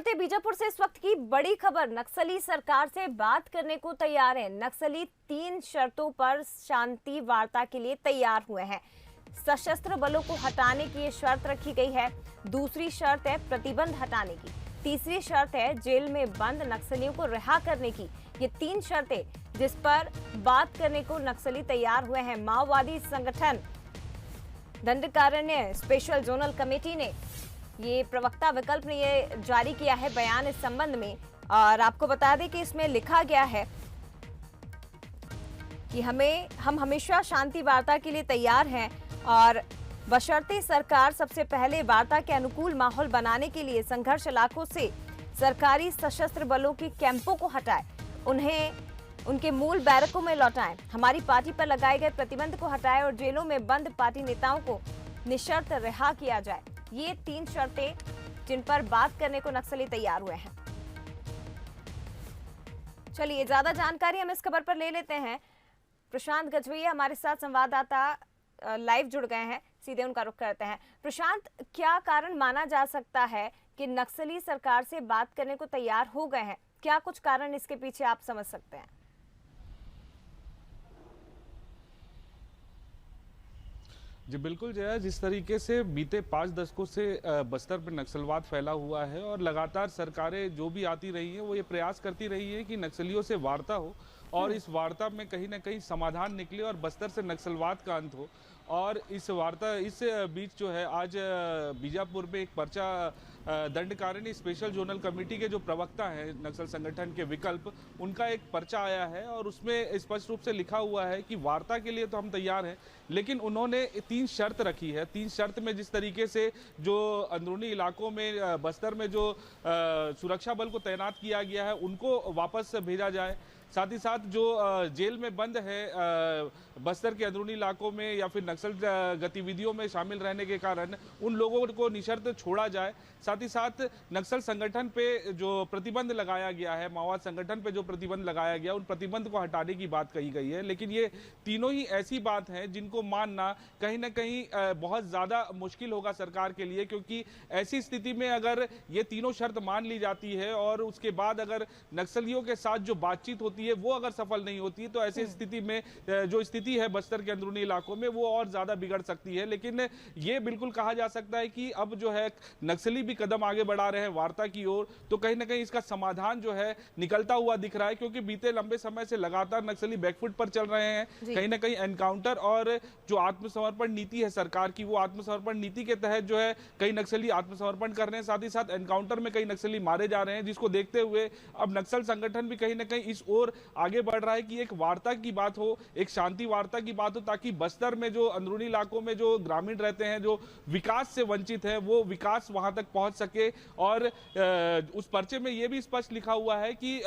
बीजापुर से इस वक्त की बड़ी खबर, नक्सली सरकार से बात करने को तैयार है। नक्सली 3 शर्तों पर शांति वार्ता के लिए तैयार हुए हैं। सशस्त्र बलों को हटाने की ये शर्त रखी गई है। दूसरी शर्त है प्रतिबंध हटाने की। तीसरी शर्त है जेल में बंद नक्सलियों को रिहा करने की। ये 3 शर्तें जिस पर बात करने को नक्सली तैयार हुए हैं। माओवादी संगठन दंडकारण्य स्पेशल जोनल कमेटी ने ये प्रवक्ता विकल्प ने ये जारी किया है बयान इस संबंध में। और आपको बता दें कि इसमें लिखा गया है कि हम हमेशा शांति वार्ता के लिए तैयार हैं और बशर्ते सरकार सबसे पहले वार्ता के अनुकूल माहौल बनाने के लिए संघर्ष इलाकों से सरकारी सशस्त्र बलों के कैंपों को हटाए, उन्हें उनके मूल बैरकों में लौटाएं, हमारी पार्टी पर लगाए गए प्रतिबंध को हटाए और जेलों में बंद पार्टी नेताओं को निशर्त रिहा किया जाए। ये 3 शर्तें जिन पर बात करने को नक्सली तैयार हुए हैं। चलिए ज्यादा जानकारी हम इस खबर पर ले लेते हैं। प्रशांत गजभिया हमारे साथ संवाददाता लाइव जुड़ गए हैं, सीधे उनका रुख करते हैं। प्रशांत, क्या कारण माना जा सकता है कि नक्सली सरकार से बात करने को तैयार हो गए हैं? क्या कुछ कारण इसके पीछे आप समझ सकते हैं? जी बिल्कुल जया, जिस तरीके से बीते 5 दशकों से बस्तर पर नक्सलवाद फैला हुआ है और लगातार सरकारें जो भी आती रही हैं वो ये प्रयास करती रही है कि नक्सलियों से वार्ता हो और इस वार्ता में कहीं ना कहीं समाधान निकले और बस्तर से नक्सलवाद का अंत हो। और इस बीच जो है आज बीजापुर में एक पर्चा दंडकारण्य स्पेशल जोनल कमेटी के जो प्रवक्ता हैं नक्सल संगठन के विकल्प, उनका एक पर्चा आया है और उसमें स्पष्ट रूप से लिखा हुआ है कि वार्ता के लिए तो हम तैयार हैं, लेकिन उन्होंने 3 शर्त रखी है। 3 शर्त में जिस तरीके से जो अंदरूनी इलाकों में बस्तर में जो सुरक्षा बल को तैनात किया गया है उनको वापस भेजा जाए, साथ ही साथ जो जेल में बंद है बस्तर के अंदरूनी इलाकों में या फिर नक्सल गतिविधियों में शामिल रहने के कारण उन लोगों को निशर्त छोड़ा जाए, साथ ही साथ नक्सल संगठन पे जो प्रतिबंध लगाया गया है, माओवाद संगठन पे जो प्रतिबंध लगाया गया उन प्रतिबंध को हटाने की बात कही गई है। लेकिन ये तीनों ही ऐसी बात हैं जिनको मानना कहीं ना कहीं बहुत ज़्यादा मुश्किल होगा सरकार के लिए, क्योंकि ऐसी स्थिति में अगर ये तीनों शर्त मान ली जाती है और उसके बाद अगर नक्सलियों के साथ जो बातचीत होती है वो अगर सफल नहीं होती है तो ऐसी स्थिति में जो स्थिति है बस्तर के अंदरूनी इलाकों में वो और ज्यादा बिगड़ सकती है। लेकिन ये बिल्कुल कहा जा सकता है कि अब जो है नक्सली भी कदम आगे बढ़ा रहे हैं वार्ता की ओर, तो कहीं ना कहीं इसका समाधान जो है निकलता हुआ दिख रहा है, क्योंकि बीते लंबे समय से लगातार नक्सली बैकफुट पर चल रहे हैं। कहीं ना कहीं एनकाउंटर और जो आत्मसमर्पण नीति है सरकार की, वो आत्मसमर्पण नीति के तहत जो है कई नक्सली आत्मसमर्पण कर रहे हैं, साथ ही साथ एनकाउंटर में कई नक्सली मारे जा रहे हैं, जिसको देखते हुए अब नक्सल संगठन भी कहीं ना कहीं इस ओर आगे बढ़ रहा है कि एक वार्ता की बात हो, एक शांति वार्ता की बात हो, ताकि बस्तर में जो अंदरूनी इलाकों में जो ग्रामीण रहते हैं, जो विकास से वंचित है, वो विकास वहां तक पहुंच सके। और उस पर्चे में यह भी स्पष्ट लिखा हुआ है कि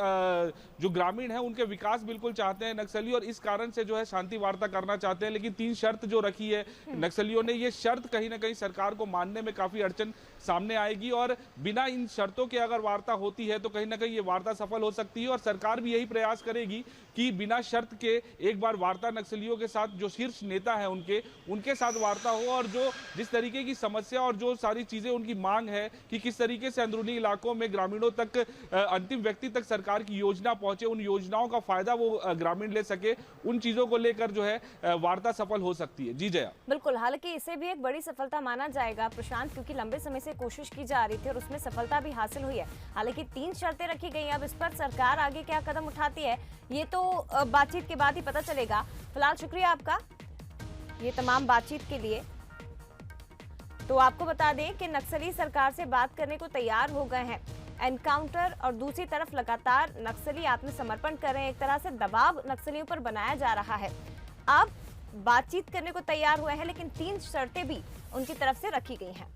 जो ग्रामीण है उनके विकास बिल्कुल चाहते हैं नक्सली और इस कारण से जो है शांति वार्ता करना चाहते हैं। लेकिन 3 शर्त जो रखी है नक्सलियों ने, ये शर्त कहीं ना कहीं सरकार को मानने में काफी अड़चन सामने आएगी और बिना इन शर्तों के अगर वार्ता होती है तो कहीं ना कहीं ये वार्ता सफल हो सकती है। और सरकार भी यही प्रयास करेगी कि बिना शर्त के एक बार वार्ता नक्सलियों के साथ जो शीर्ष नेता है उनके साथ वार्ता हो और जो जिस तरीके की समस्या और जो सारी चीजें उनकी मांग है कि किस तरीके से अंदरूनी इलाकों में ग्रामीणों तक अंतिम व्यक्ति तक सरकार की योजना पहुंचे, उन योजनाओं का फायदा वो ग्रामीण ले सके, उन चीजों को लेकर जो है वार्ता सफल हो सकती है। जी जया, बिल्कुल, हालांकि इसे भी एक बड़ी सफलता माना जाएगा प्रशांत, क्योंकि लंबे समय से कोशिश की जा रही थी और उसमें सफलता भी हासिल हुई है। हालांकि 3 शर्तें रखी गई, अब इस पर सरकार आगे क्या कदम उठाती है ये तो बातचीत के बाद ही पता चलेगा। फिलहाल शुक्रिया आपका ये तमाम बातचीत के लिए। तो आपको बता दें कि नक्सली सरकार से बात करने को तैयार हो गए हैं। एनकाउंटर और दूसरी तरफ लगातार नक्सली आत्मसमर्पण कर रहे हैं, एक तरह से दबाव नक्सलियों पर बनाया जा रहा है। अब बातचीत करने को तैयार हुए हैं, लेकिन 3 शर्तें भी उनकी तरफ से रखी गई हैं।